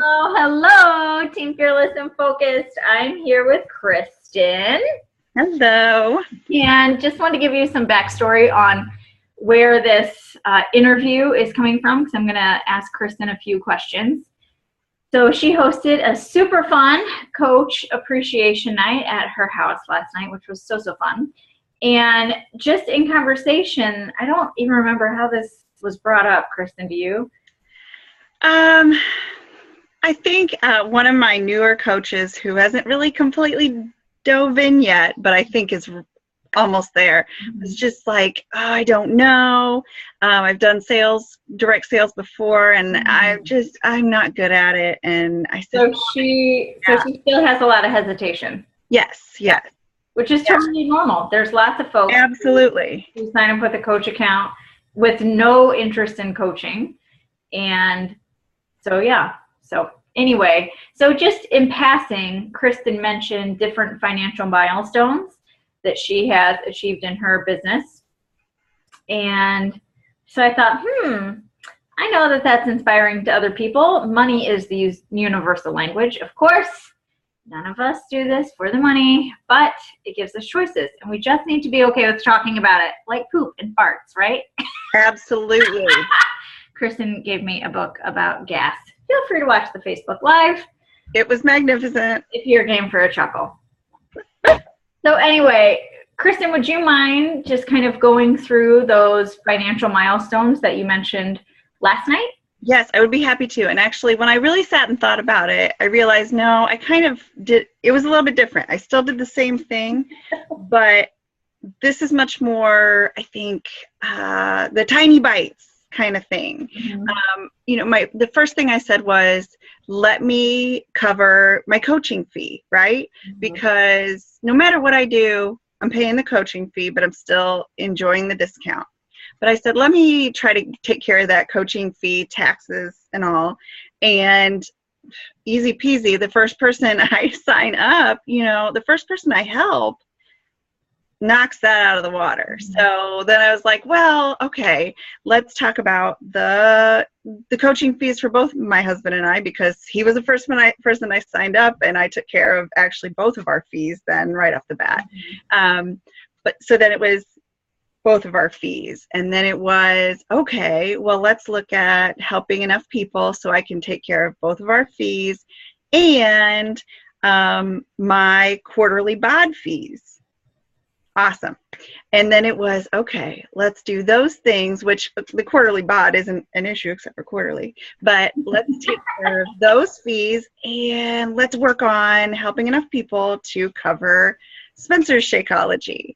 Hello, hello, Team Fearless and Focused. I'm here with Kristin. Hello. And just wanted to give you some backstory on where this interview is coming from, because I'm going to ask Kristin a few questions. So she hosted a super fun coach appreciation night at her house last night, which was so fun. And just in conversation, I don't even remember how this was brought up. Kristin, do you? I think one of my newer coaches who hasn't really completely dove in yet, but I think is almost there, was just like, oh, I don't know. I've done direct sales before, and I'm not good at it. And I said, so she still has a lot of hesitation. Yes. Which is totally normal. There's lots of folks absolutely who sign up with a coach account with no interest in coaching. And so anyway, so just in passing, Kristin mentioned different financial milestones that she has achieved in her business. And so I thought, I know that that's inspiring to other people. Money is the universal language. Of course, none of us do this for the money, but it gives us choices. And we just need to be okay with talking about it, like poop and farts, right? Absolutely. Kristin gave me a book about gas. Feel free to watch the Facebook Live. It was magnificent. If you're game for a chuckle. So anyway, Kristin, would you mind just kind of going through those financial milestones that you mentioned last night? Yes, I would be happy to. And actually, when I really sat and thought about it, I realized, no, I kind of did. It was a little bit different. I still did the same thing, but this is much more, I think, the tiny bites kind of thing. Mm-hmm. The first thing I said was, let me cover my coaching fee, right? Mm-hmm. Because no matter what I do, I'm paying the coaching fee, but I'm still enjoying the discount. But I said, let me try to take care of that coaching fee, taxes and all. And easy peasy, the first person I sign up, the first person I help knocks that out of the water. So then I was like, well, okay, let's talk about the coaching fees for both my husband and I, because he was the first person I signed up, and I took care of actually both of our fees then right off the bat. But so then it was both of our fees. And then it was, okay, well, let's look at helping enough people so I can take care of both of our fees and my quarterly bod fees. Awesome. And then it was, okay, let's do those things, which the quarterly bod isn't an issue except for quarterly, but let's take care of those fees and let's work on helping enough people to cover Spencer's Shakeology.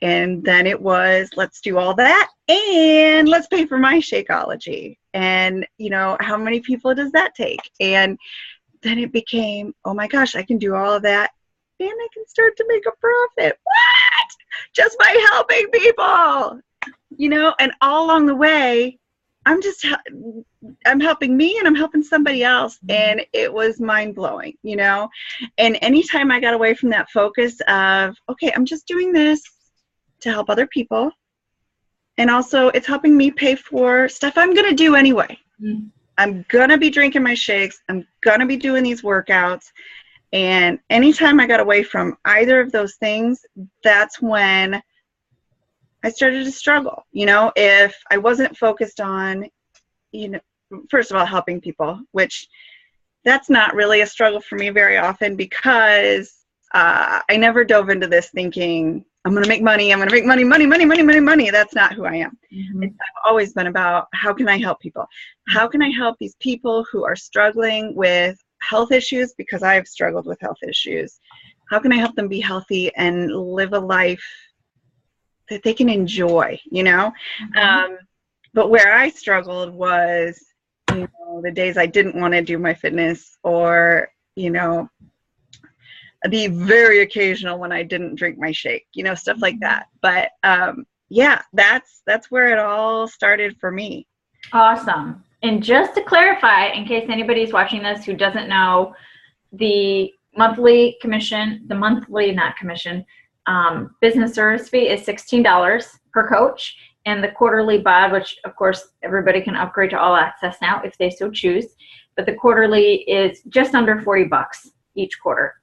And then it was, let's do all that and let's pay for my Shakeology. And, how many people does that take? And then it became, oh my gosh, I can do all of that and I can start to make a profit. What? Just by helping people, and all along the way, I'm helping me and I'm helping somebody else. And it was mind blowing, and anytime I got away from that focus of, okay, I'm just doing this to help other people. And also it's helping me pay for stuff I'm going to do anyway. Mm-hmm. I'm going to be drinking my shakes. I'm going to be doing these workouts. And anytime I got away from either of those things, that's when I started to struggle. If I wasn't focused on, first of all, helping people, which that's not really a struggle for me very often, because I never dove into this thinking, I'm going to make money. I'm going to make money. That's not who I am. Mm-hmm. I've always been about, how can I help people? How can I help these people who are struggling with health issues, because I have struggled with health issues? How can I help them be healthy and live a life that they can enjoy, Mm-hmm. But where I struggled was, the days I didn't want to do my fitness, or, the very occasional when I didn't drink my shake, stuff like that. But that's where it all started for me. Awesome. And just to clarify, in case anybody's watching this who doesn't know, the monthly business service fee is $16 per coach. and the quarterly bod, which of course everybody can upgrade to all access now if they so choose. But the quarterly is just under $40 each quarter.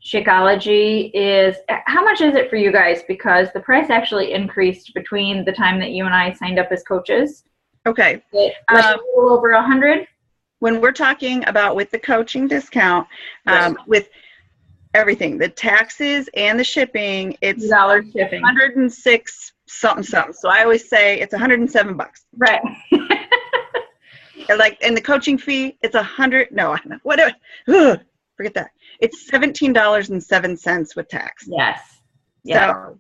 Shakeology is, how much is it for you guys? Because the price actually increased between the time that you and I signed up as coaches. Okay. Like a little over 100. When we're talking about with the coaching discount, with everything, the taxes and the shipping, it's $2 shipping. 106 something. So I always say it's $107. Right. And the coaching fee, it's forget that. It's $17.07 with tax. Yes. So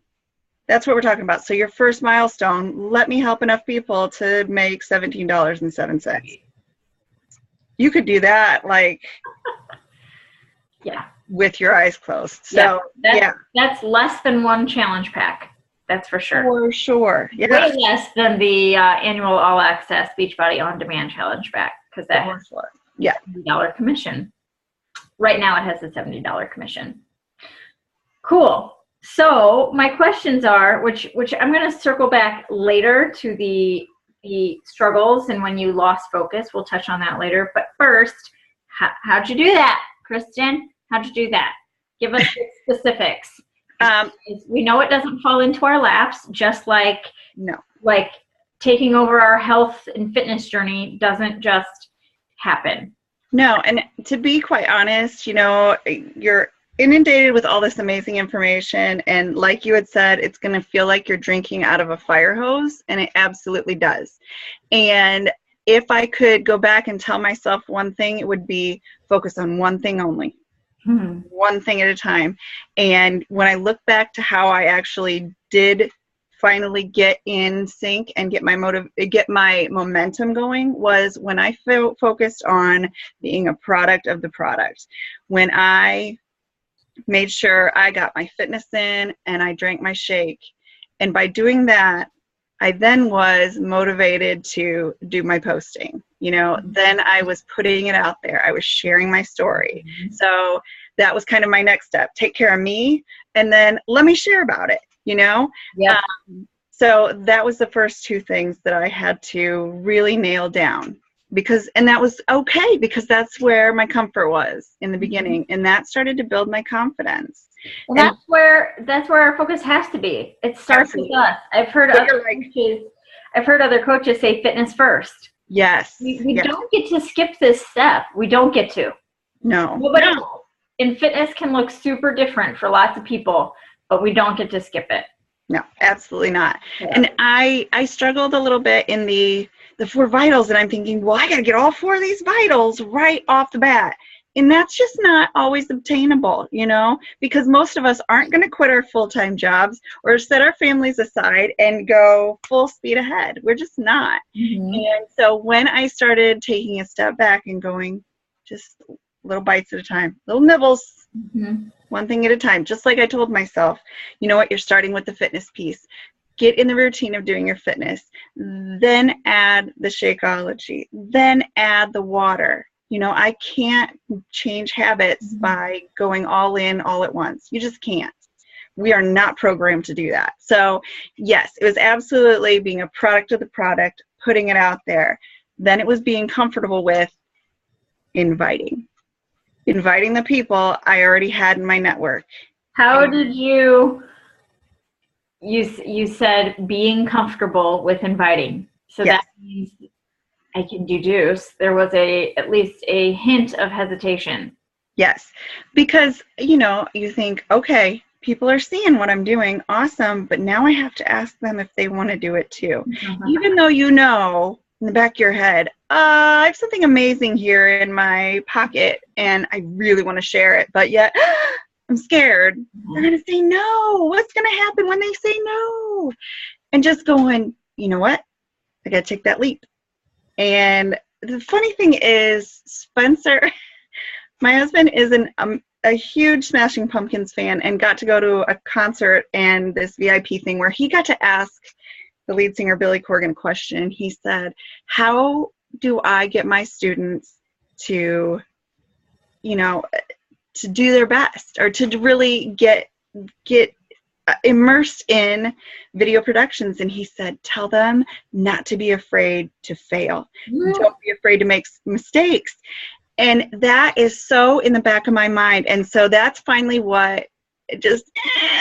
that's what we're talking about. So your first milestone, let me help enough people to make $17.07. You could do that with your eyes closed. So that's less than one challenge pack. That's for sure. For sure. Yeah. Way less than the annual all access Beachbody on demand challenge pack, because that has $70 commission. Right now it has a $70 commission. Cool. So my questions are, which I'm going to circle back later to the struggles and when you lost focus. We'll touch on that later. But first, how'd you do that, Kristin? How'd you do that? Give us the specifics. We know it doesn't fall into our laps, just like taking over our health and fitness journey doesn't just happen. No, and to be quite honest, you're inundated with all this amazing information, and like you had said, it's going to feel like you're drinking out of a fire hose, and it absolutely does. And if I could go back and tell myself one thing, it would be focus on one thing only. One thing at a time. And when I look back to how I actually did finally get in sync and get my momentum going, was when I focused on being a product of the product. When I made sure I got my fitness in and I drank my shake. And by doing that, I then was motivated to do my posting. Then I was putting it out there. I was sharing my story. So that was kind of my next step. Take care of me, and then let me share about it, Yeah. So that was the first two things that I had to really nail down. And that was okay, because that's where my comfort was in the beginning. And that started to build my confidence. And that's where our focus has to be. It starts with us. I've heard other coaches say fitness first. Yes. We don't get to skip this step. We don't get to. No. And fitness can look super different for lots of people, but we don't get to skip it. No, absolutely not. Yeah. And I struggled a little bit in the 4 vitals, and I'm thinking, well, I got to get all 4 of these vitals right off the bat. And that's just not always obtainable, because most of us aren't going to quit our full-time jobs or set our families aside and go full speed ahead. We're just not. And so when I started taking a step back and going just little bites at a time, little nibbles, one thing at a time, just like I told myself, you know what, you're starting with the fitness piece. Get in the routine of doing your fitness, then add the Shakeology, then add the water. I can't change habits by going all in all at once. You just can't. We are not programmed to do that. So yes, it was absolutely being a product of the product, putting it out there. Then it was being comfortable with inviting the people I already had in my network. How did you said being comfortable with inviting. So that means I can deduce there was at least a hint of hesitation. Yes, because, you think, okay, people are seeing what I'm doing. Awesome. But now I have to ask them if they want to do it too. Even though in the back of your head, I have something amazing here in my pocket and I really want to share it, but yet I'm scared. They're going to say no. What's going to happen when they say no? And just going, you know what? I got to take that leap. And the funny thing is, Spencer, my husband is a huge Smashing Pumpkins fan and got to go to a concert and this VIP thing where he got to ask the lead singer, Billy Corgan, a question. He said, how do I get my students to, to do their best, or to really get immersed in video productions, and he said, tell them not to be afraid to fail. Don't be afraid to make mistakes. And that is so in the back of my mind. And so that's finally what it just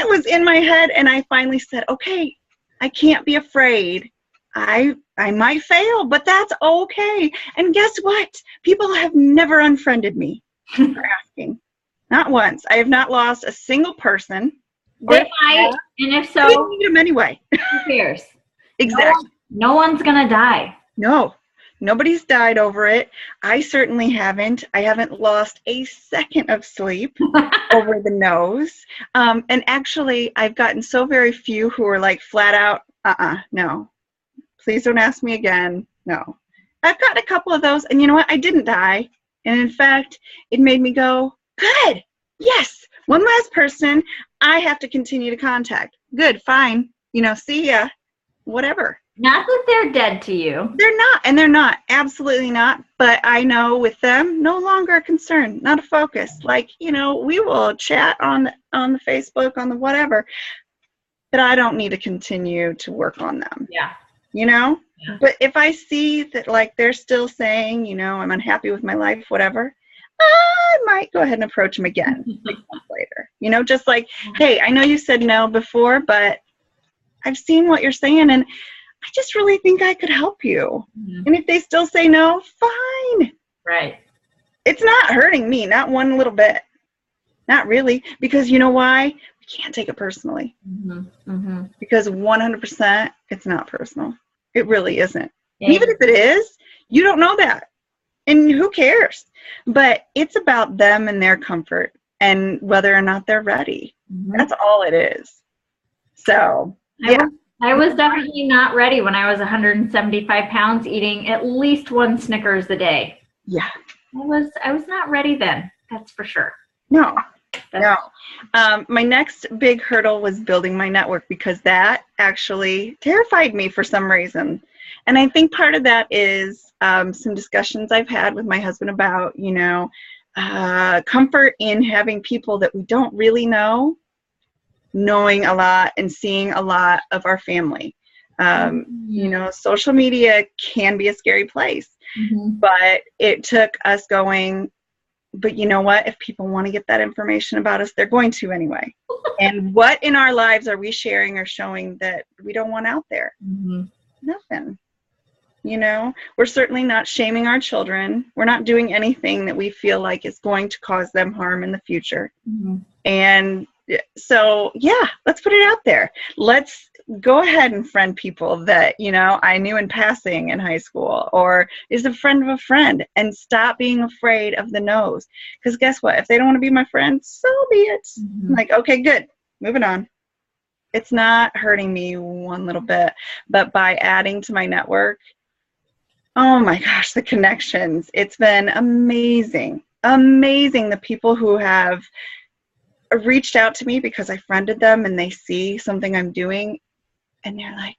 was in my head. And I finally said, okay, I can't be afraid. I might fail, but that's okay. And guess what? People have never unfriended me for asking. Not once. I have not lost a single person. They might, and if so, I didn't need them anyway. Who cares? Exactly. No one's gonna die. No, nobody's died over it. I certainly haven't. I haven't lost a second of sleep over the nose. And actually, I've gotten so very few who are like flat out, no. Please don't ask me again. No. I've gotten a couple of those, and you know what? I didn't die. And in fact, it made me go, good. Yes. One last person I have to continue to contact. Good, fine. See ya. Whatever. Not that they're dead to you. They're not, and they're not. Absolutely not. But I know with them, no longer a concern, not a focus. Like, we will chat on the Facebook, on the whatever, but I don't need to continue to work on them. Yeah. Yeah. But if I see that, like, they're still saying, I'm unhappy with my life, whatever, I might go ahead and approach them again 6 months later. Just like, hey, I know you said no before, but I've seen what you're saying, and I just really think I could help you. Mm-hmm. And if they still say no, fine. Right. It's not hurting me, not one little bit. Not really, because you know why? We can't take it personally. Mm-hmm. Mm-hmm. Because 100%, it's not personal. It really isn't. Yeah. Even if it is, you don't know that. And who cares? But it's about them and their comfort and whether or not they're ready. Mm-hmm. That's all it is. So, yeah. I was definitely not ready when I was 175 pounds, eating at least one Snickers a day. Yeah. I was not ready then. That's for sure. No. My next big hurdle was building my network, because that actually terrified me for some reason. And I think part of that is some discussions I've had with my husband about, comfort in having people that we don't really know, knowing a lot and seeing a lot of our family. Social media can be a scary place, but it took us going, but you know what? If people want to get that information about us, they're going to anyway. And what in our lives are we sharing or showing that we don't want out there? Mm-hmm. Nothing. We're certainly not shaming our children. We're not doing anything that we feel like is going to cause them harm in the future. Mm-hmm. And so, yeah, let's put it out there. Let's go ahead and friend people that, I knew in passing in high school, or is a friend of a friend, and stop being afraid of the no's. Because guess what? If they don't want to be my friend, so be it. Mm-hmm. Like, okay, good. Moving on. It's not hurting me one little bit, but by adding to my network, oh my gosh, the connections. It's been amazing. Amazing. The people who have reached out to me because I friended them and they see something I'm doing and they're like,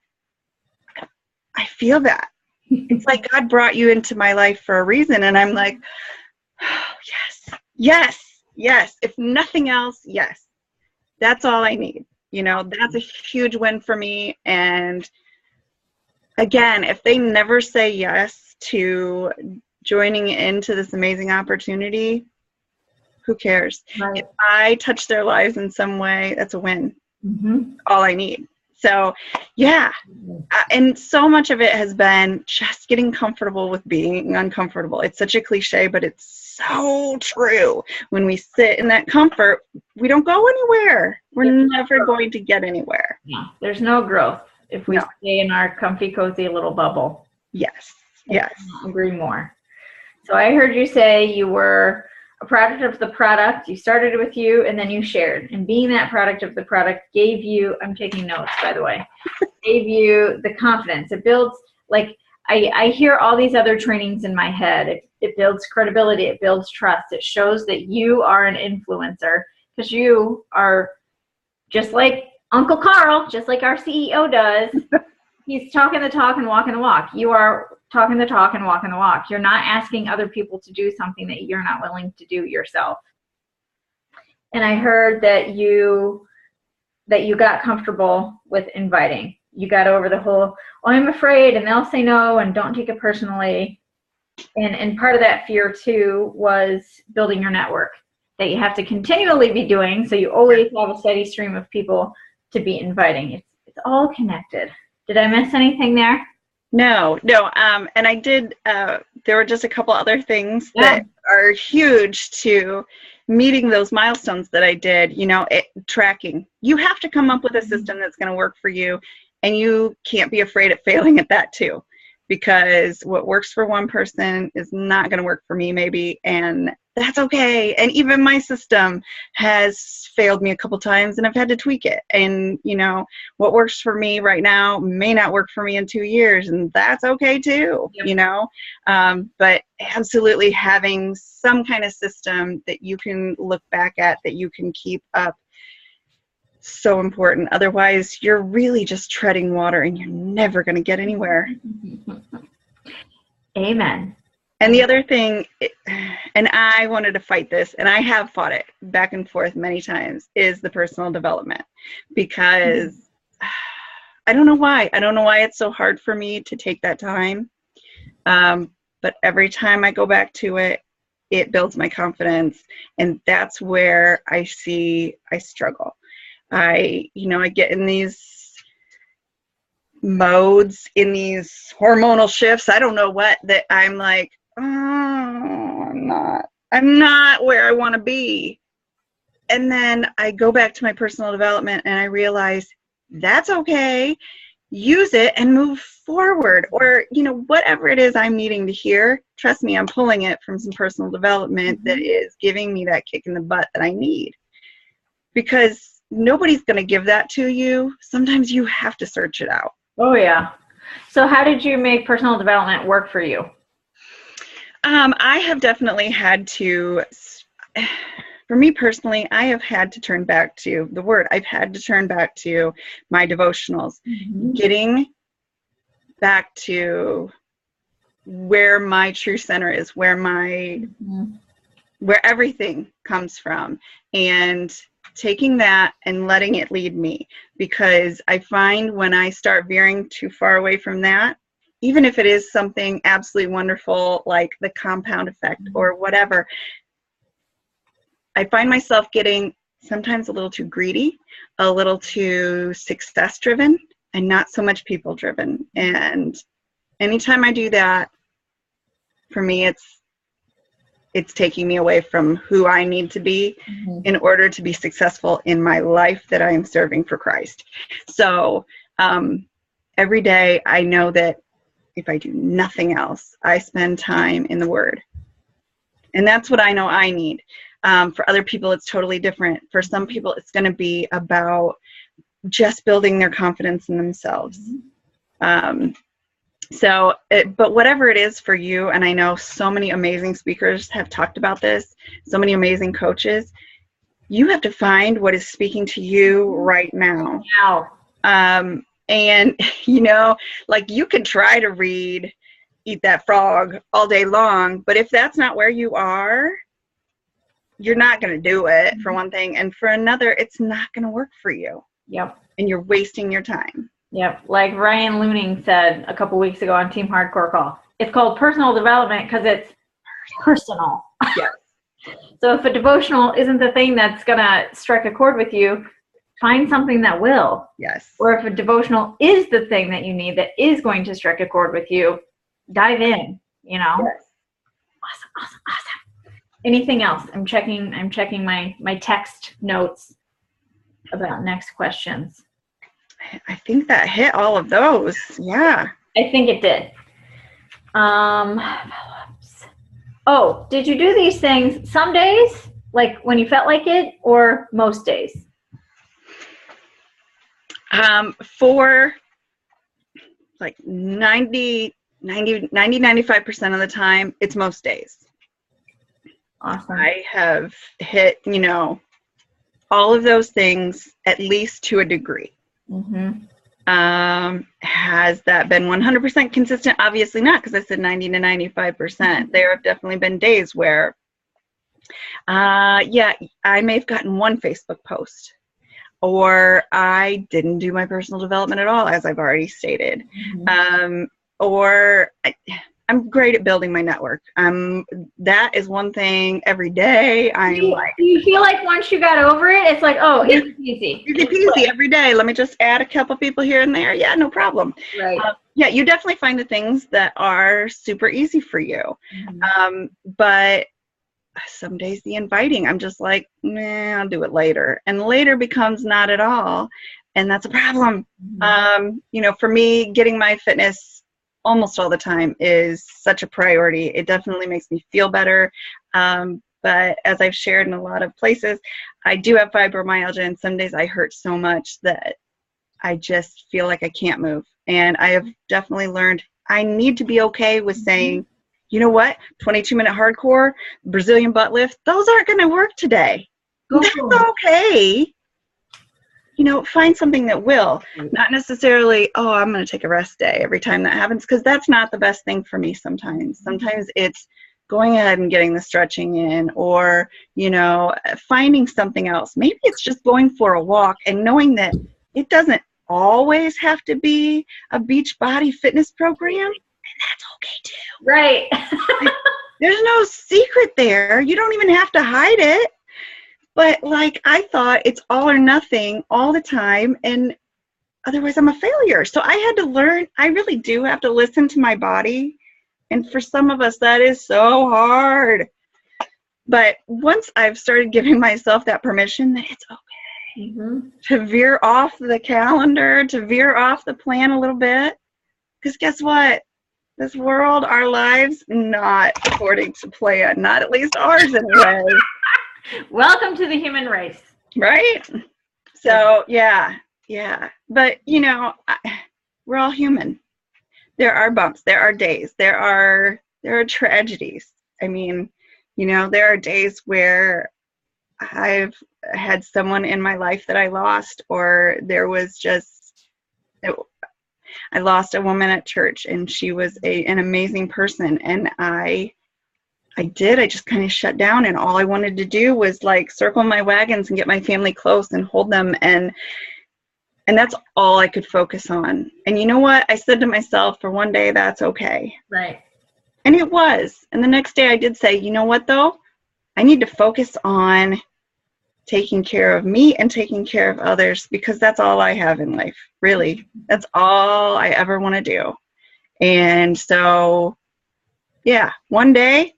I feel that. It's like God brought you into my life for a reason. And I'm like, oh, yes. If nothing else, yes. That's all I need. That's a huge win for me. And again, if they never say yes to joining into this amazing opportunity, who cares? Right. If I touch their lives in some way, that's a win. Mm-hmm. All I need. So, yeah. And so much of it has been just getting comfortable with being uncomfortable. It's such a cliche, but it's so true. When we sit in that comfort, we don't go anywhere. We're never going to get anywhere. Yeah. There's no growth if we stay in our comfy, cozy little bubble. Yes. I agree more. So I heard you say you were a product of the product. You started with you, and then you shared. And being that product of the product gave you, I'm taking notes, by the way, gave you the confidence. It builds, like, I hear all these other trainings in my head. It builds credibility. It builds trust. It shows that you are an influencer, because you are just like Uncle Carl, just like our CEO does. He's talking the talk and walking the walk. You are talking the talk and walking the walk. You're not asking other people to do something that you're not willing to do yourself. And I heard that you that you got comfortable with inviting. You got over the whole, oh, I'm afraid and they'll say no and don't take it personally. And part of that fear too was building your network that you have to continually be doing, so you always have a steady stream of people to be inviting. It's all connected. Did I miss anything there? No. And I did, there were just a couple other things that are huge to meeting those milestones that I did, tracking. You have to come up with a system that's going to work for you, and you can't be afraid of failing at that too, because what works for one person is not going to work for me maybe, and that's okay. And even my system has failed me a couple times, and I've had to tweak it. And, what works for me right now may not work for me in 2 years, and that's okay too, but absolutely having some kind of system that you can look back at, that you can keep up, so important. Otherwise, you're really just treading water and you're never going to get anywhere. Amen. And the other thing, and I wanted to fight this, and I have fought it back and forth many times, is the personal development. Because I don't know why. I don't know why it's so hard for me to take that time. But every time I go back to it, it builds my confidence. And that's where I see I struggle. I get in these modes, in these hormonal shifts. I don't know what, that I'm like, oh, I'm not where I want to be. And then I go back to my personal development and I realize that's okay. Use it and move forward. Or, whatever it is I'm needing to hear, trust me, I'm pulling it from some personal development that is giving me that kick in the butt that I need. Because nobody's going to give that to you. Sometimes you have to search it out. Oh, yeah. So how did you make personal development work for you? I have definitely had to, for me personally, I have had to turn back to the Word. I've had to turn back to my devotionals, getting back to where my true center is, where where everything comes from, and taking that and letting it lead me. Because I find when I start veering too far away from that, even if it is something absolutely wonderful like the compound effect or whatever, I find myself getting sometimes a little too greedy, a little too success driven, and not so much people driven. And anytime I do that, for me, it's taking me away from who I need to be in order to be successful in my life that I am serving for Christ. So every day I know that if I do nothing else, I spend time in the Word. And that's what I know I need. For other people, it's totally different. For some people, it's going to be about just building their confidence in themselves. But whatever it is for you, and I know so many amazing speakers have talked about this, so many amazing coaches, you have to find what is speaking to you right now. And, you could try to read Eat That Frog all day long, but if that's not where you are, you're not going to do it, for one thing. And for another, it's not going to work for you. Yep. And you're wasting your time. Yep. Like Ryan Looning said a couple weeks ago on Team Hardcore Call, it's called personal development because it's personal. Yes. So if a devotional isn't the thing that's going to strike a chord with you, find something that will. Yes. Or if a devotional is the thing that you need that is going to strike a chord with you, dive in, Yes. Awesome. Anything else? I'm checking my text notes about next questions. I think that hit all of those. Yeah. I think it did. Follow-ups. Oh, did you do these things some days, like when you felt like it, or most days? For like 95% of the time, it's most days. Awesome. I have hit, all of those things at least to a degree. Has that been 100% consistent? Obviously not, because I said 90 to 95%. There have definitely been days where, I may have gotten one Facebook post. or I didn't do my personal development at all, as I've already stated. Or I'm great at building my network. That is one thing every day. Do you feel like once you got over it, it's like, oh, easy peasy. Easy peasy every day. Let me just add a couple people here and there. Yeah, no problem. Right. Yeah, you definitely find the things that are super easy for you. But some days the inviting, I'm just like, nah, I'll do it later. And later becomes not at all. And that's a problem. You know, for me, getting my fitness almost all the time is such a priority. It definitely makes me feel better. But as I've shared in a lot of places, I do have fibromyalgia, and some days I hurt so much that I just feel like I can't move. And I have definitely learned I need to be okay with saying, you know what, 22-minute hardcore, Brazilian butt lift, those aren't going to work today. That's okay. You know, find something that will. Not necessarily, oh, I'm going to take a rest day every time that happens, because that's not the best thing for me sometimes. Sometimes it's going ahead and getting the stretching in, or, you know, finding something else. Maybe it's just going for a walk and knowing that it doesn't always have to be a beach body fitness program, and that's okay too. Right. There's no secret there. You don't even have to hide it. But like, I thought it's all or nothing all the time, and otherwise I'm a failure. So I had to learn, I really do have to listen to my body. And for some of us, that is so hard. But once I've started giving myself that permission that it's okay to veer off the calendar, to veer off the plan a little bit, because guess what? This world, our lives, not according to plan, not at least ours anyway. Welcome to the human race. Right? So, yeah. But, you know, we're all human. There are bumps. There are days. There are tragedies. I mean, you know, there are days where I've had someone in my life that I lost, or there was just, I lost a woman at church, and she was an amazing person. And I just kind of shut down, and all I wanted to do was like circle my wagons and get my family close and hold them. And that's all I could focus on. And you know what? I said to myself, for one day, that's okay. Right. And it was. And the next day I did say, you know what though? I need to focus on taking care of me and taking care of others, because that's all I have in life. Really. That's all I ever want to do. And so, yeah, one day.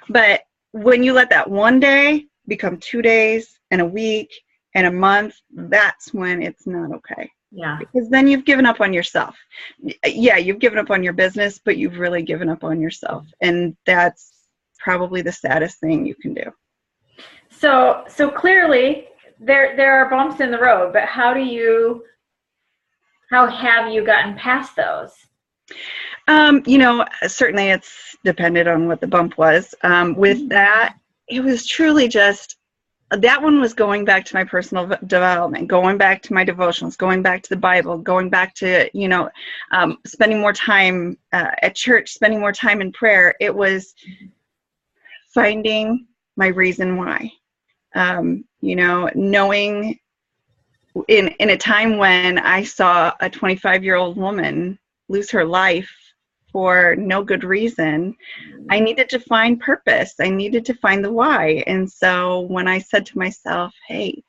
But when you let that one day become 2 days and a week and a month, that's when it's not okay. Yeah. Because then you've given up on yourself. Yeah, you've given up on your business, but you've really given up on yourself. And that's probably the saddest thing you can do. So clearly there are bumps in the road, but how have you gotten past those? You know, certainly it's depended on what the bump was. With that, it was truly just, that one was going back to my personal development, going back to my devotionals, going back to the Bible, going back to, you know, spending more time at church, spending more time in prayer. It was finding my reason why. You know, knowing in a time when I saw a 25-year-old woman lose her life for no good reason, I needed to find purpose. I needed to find the why. And so when I said to myself, hey,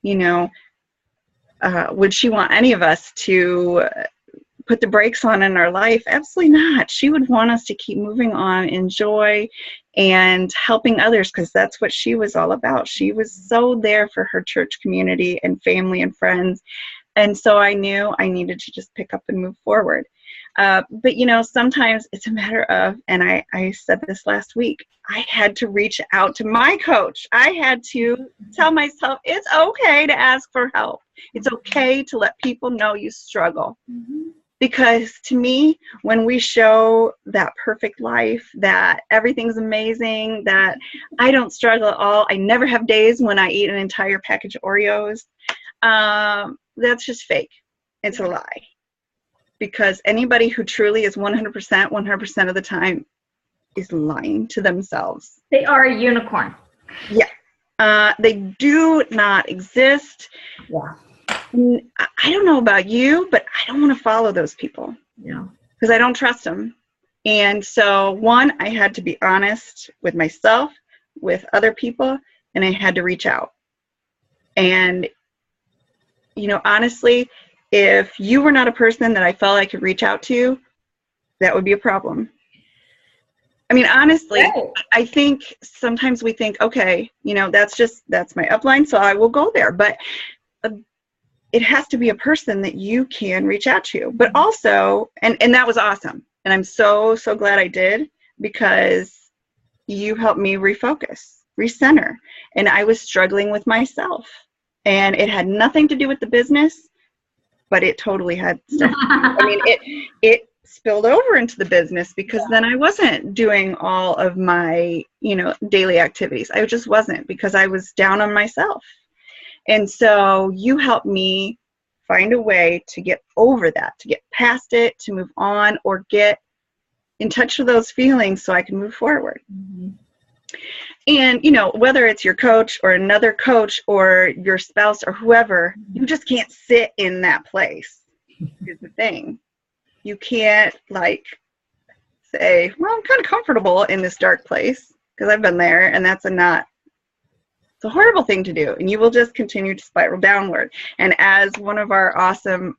you know, would she want any of us to put the brakes on in our life? Absolutely not. She would want us to keep moving on in joy and helping others, because that's what she was all about. She was so there for her church community and family and friends. And so I knew I needed to just pick up and move forward. But, you know, sometimes it's a matter of, and I said this last week, I had to reach out to my coach. I had to tell myself, it's okay to ask for help. It's okay to let people know you struggle. Because to me, when we show that perfect life, that everything's amazing, that I don't struggle at all, I never have days when I eat an entire package of Oreos, that's just fake. It's a lie. Because anybody who truly is 100% of the time is lying to themselves. They are a unicorn. Yeah. They do not exist. Yeah. I don't know about you, but I don't want to follow those people. Yeah. Because I don't trust them. And so, one, I had to be honest with myself, with other people, and I had to reach out. And, honestly, if you were not a person that I felt I could reach out to, that would be a problem. I mean, honestly, right. I think sometimes we think, okay, that's my upline, so I will go there. But it has to be a person that you can reach out to. But also, and that was awesome. And I'm so, so glad I did, because you helped me refocus, recenter. And I was struggling with myself. And it had nothing to do with the business, but it totally had stuff. I mean, it spilled over into the business, because then I wasn't doing all of my, daily activities. I just wasn't, because I was down on myself. And so you helped me find a way to get over that, to get past it, to move on, or get in touch with those feelings so I can move forward. Mm-hmm. And, whether it's your coach or another coach or your spouse or whoever, you just can't sit in that place. Is the thing. You can't say, well, I'm kind of comfortable in this dark place, because I've been there, and it's a horrible thing to do, and you will just continue to spiral downward. And as one of our awesome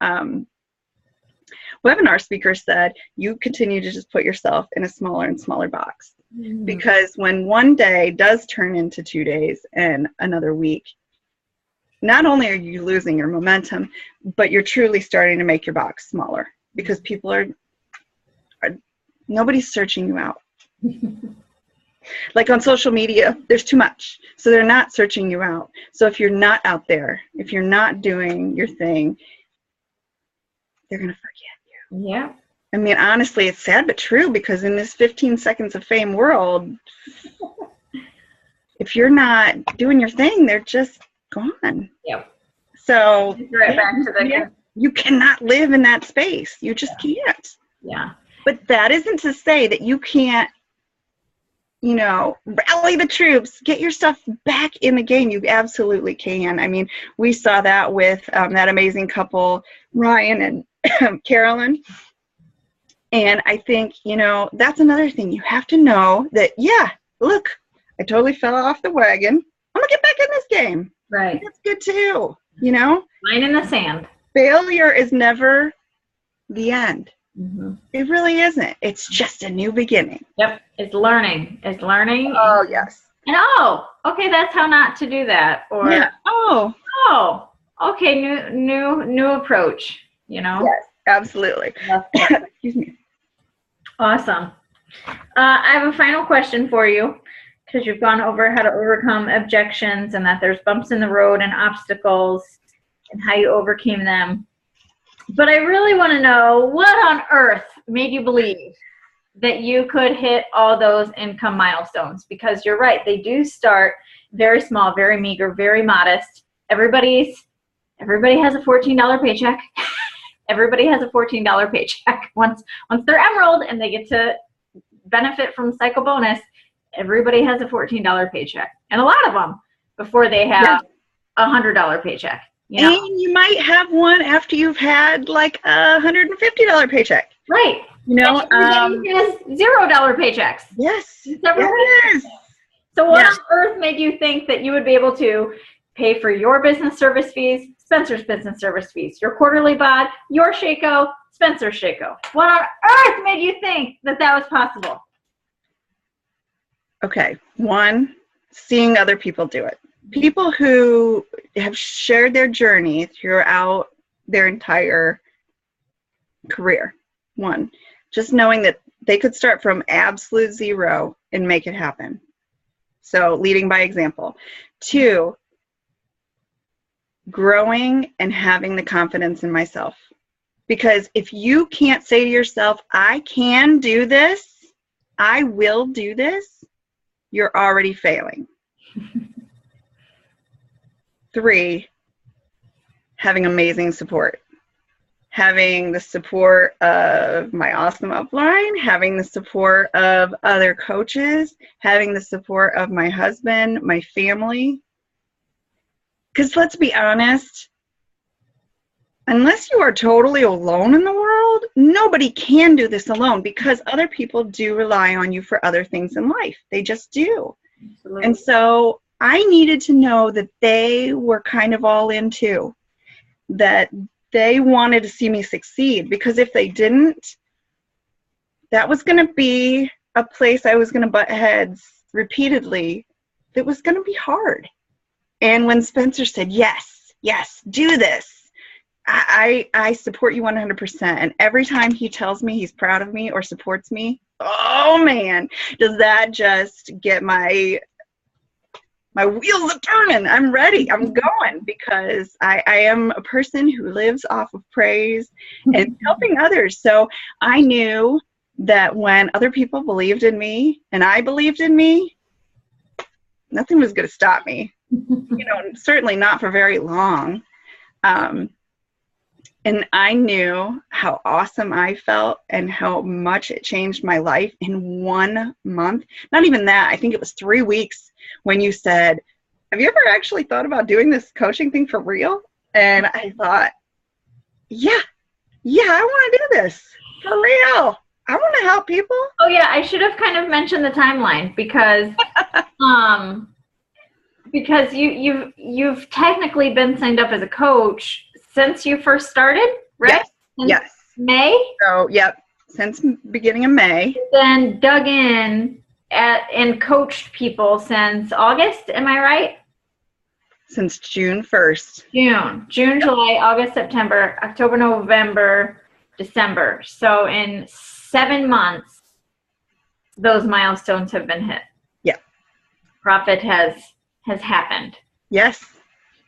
webinar speakers said, you continue to just put yourself in a smaller and smaller box. Mm-hmm. Because when one day does turn into 2 days and another week, not only are you losing your momentum, but you're truly starting to make your box smaller, because people are nobody's searching you out. Like on social media, there's too much. So they're not searching you out. So if you're not out there, if you're not doing your thing, they're going to forget you. Yeah. I mean, honestly, it's sad but true, because in this 15 seconds of fame world, if you're not doing your thing, they're just gone. Yep. So right back to the you cannot live in that space. You just can't. Yeah. But that isn't to say that you can't, rally the troops, get your stuff back in the game. You absolutely can. I mean, we saw that with that amazing couple, Ryan and Carolyn. And I think, that's another thing. You have to know that, look, I totally fell off the wagon. I'm going to get back in this game. Right. That's good too, Line in the sand. Failure is never the end. Mm-hmm. It really isn't. It's just a new beginning. Yep. It's learning. It's learning. Oh, yes. And okay, that's how not to do that. Or okay, new approach, Yes, absolutely. Excuse me. Awesome. I have a final question for you, because you've gone over how to overcome objections, and that there's bumps in the road and obstacles and how you overcame them. But I really want to know, what on earth made you believe that you could hit all those income milestones? Because you're right, they do start very small, very meager, very modest. Everybody has a $14 paycheck. Everybody has a $14 paycheck. Once they're emerald and they get to benefit from cycle bonus, everybody has a $14 paycheck. And a lot of them before they have a $100 paycheck. And you might have one after you've had like a $150 paycheck. Right. Everybody has $0 paychecks. Yes. Yes. So what on earth made you think that you would be able to pay for your business service fees, Spencer's business service fees, your quarterly bod, your Shako, Spencer's Shako? What on earth made you think that was possible? Okay. One, seeing other people do it. People who have shared their journey throughout their entire career. One, just knowing that they could start from absolute zero and make it happen. So leading by example. Two, growing and having the confidence in myself. Because if you can't say to yourself, I can do this, I will do this, you're already failing. 3, having amazing support. Having the support of my awesome upline, having the support of other coaches, having the support of my husband, my family, Because let's be honest, unless you are totally alone in the world, nobody can do this alone, because other people do rely on you for other things in life. They just do. Absolutely. And so I needed to know that they were kind of all in too, that they wanted to see me succeed, because if they didn't, that was going to be a place I was going to butt heads repeatedly. That was going to be hard. And when Spencer said, yes, do this, I support you 100%. And every time he tells me he's proud of me or supports me, oh man, does that just get my wheels are turning. I'm ready. I'm going, because I am a person who lives off of praise and helping others. So I knew that when other people believed in me and I believed in me, nothing was going to stop me. Certainly not for very long. And I knew how awesome I felt and how much it changed my life in 1 month. Not even that. I think it was 3 weeks when you said, have you ever actually thought about doing this coaching thing for real? And I thought, yeah, I want to do this for real. I want to help people. Oh yeah, I should have kind of mentioned the timeline, because because you've technically been signed up as a coach since you first started, right? Yes. May? So, yep, since beginning of May. Then dug in and coached people since August, am I right? Since June 1st. June, July, August, September, October, November, December. So in 7 months, those milestones have been hit. Yeah. Profit has happened. Yes.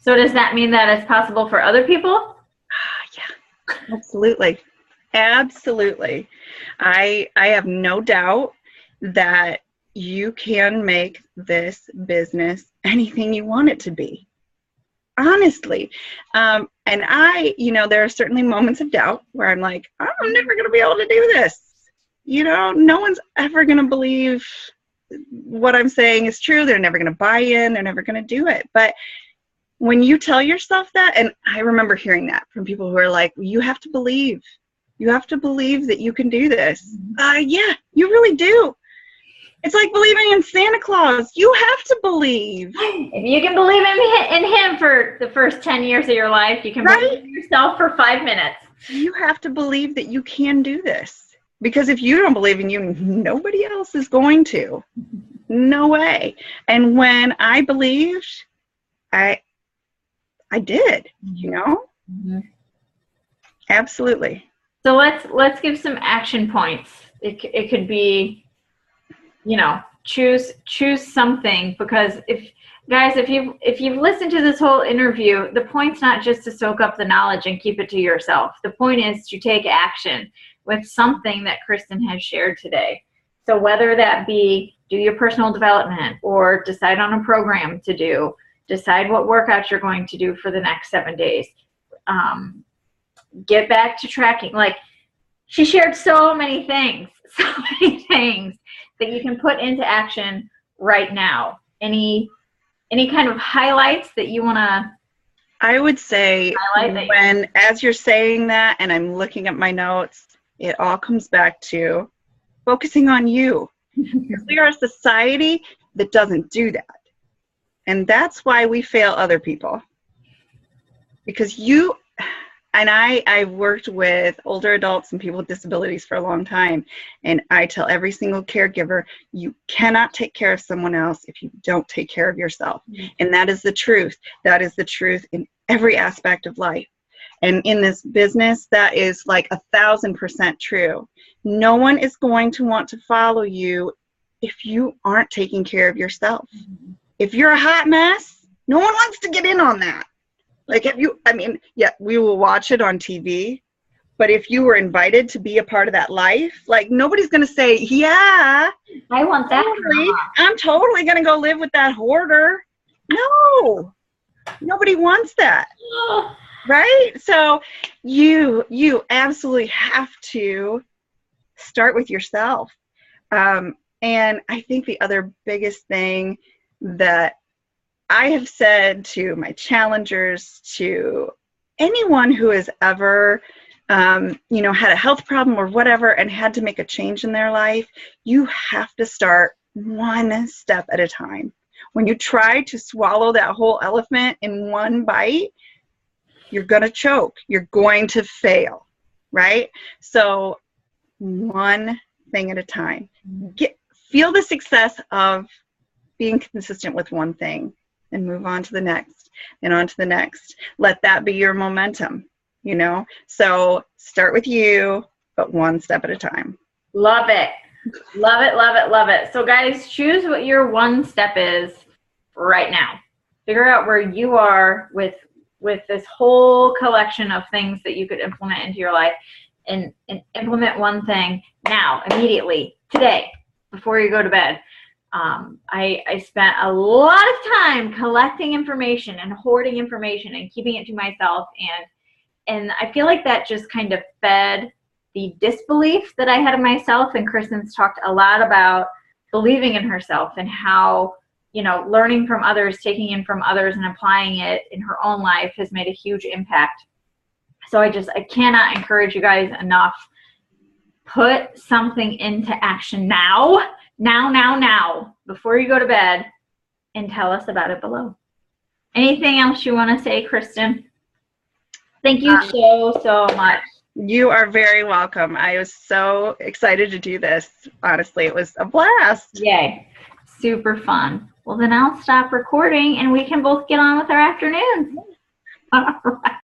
So does that mean that it's possible for other people? Yeah, absolutely. Absolutely. I have no doubt that you can make this business anything you want it to be. Honestly. And there are certainly moments of doubt where I'm like, I'm never going to be able to do this. No one's ever going to believe what I'm saying is true. They're never going to buy in. They're never going to do it. But when you tell yourself that, and I remember hearing that from people who are like, you have to believe. You have to believe that you can do this. Yeah, you really do. It's like believing in Santa Claus. You have to believe. If you can believe in him for the first 10 years of your life, you can believe in yourself for 5 minutes. You have to believe that you can do this. Because if you don't believe in you, nobody else is going to. No way. And when I believed, I did, Mm-hmm. Absolutely. So let's give some action points. It could be, choose something, because if you've listened to this whole interview, the point's not just to soak up the knowledge and keep it to yourself. The point is to take action with something that Kristin has shared today. So whether that be do your personal development, or decide on a program to do, decide what workouts you're going to do for the next 7 days, get back to tracking. Like, she shared so many things that you can put into action right now. Any kind of highlights that you want to? I would say as you're saying that, and I'm looking at my notes, it all comes back to focusing on you. Because we are a society that doesn't do that. And that's why we fail other people. Because I've worked with older adults and people with disabilities for a long time. And I tell every single caregiver, you cannot take care of someone else if you don't take care of yourself. Mm-hmm. And that is the truth. That is the truth in every aspect of life. And in this business, that is like 1,000% true. No one is going to want to follow you if you aren't taking care of yourself. Mm-hmm. If you're a hot mess, no one wants to get in on that. Like, we will watch it on TV, but if you were invited to be a part of that life, like, nobody's going to say, yeah, I want that. I'm totally going to go live with that hoarder. No, nobody wants that. Right? So you absolutely have to start with yourself. And I think the other biggest thing that I have said to my challengers, to anyone who has ever, you know, had a health problem or whatever and had to make a change in their life, you have to start one step at a time. When you try to swallow that whole elephant in one bite, you're going to choke. You're going to fail, right? So one thing at a time. Feel the success of being consistent with one thing and move on to the next and on to the next. Let that be your momentum, you know? So start with you, but one step at a time. Love it. Love it, love it, love it. So guys, choose what your one step is right now. Figure out where you are with this whole collection of things that you could implement into your life, and implement one thing now, immediately, today, before you go to bed. I spent a lot of time collecting information and hoarding information and keeping it to myself, and I feel like that just kind of fed the disbelief that I had in myself. And Kristin's talked a lot about believing in herself and how, you know, learning from others, taking in from others and applying it in her own life has made a huge impact. So I cannot encourage you guys enough. Put something into action now, before you go to bed, and tell us about it below. Anything else you want to say, Kristin? Thank you so much. You are very welcome. I was so excited to do this. Honestly, it was a blast. Yay. Super fun. Well, then I'll stop recording and we can both get on with our afternoon. All right.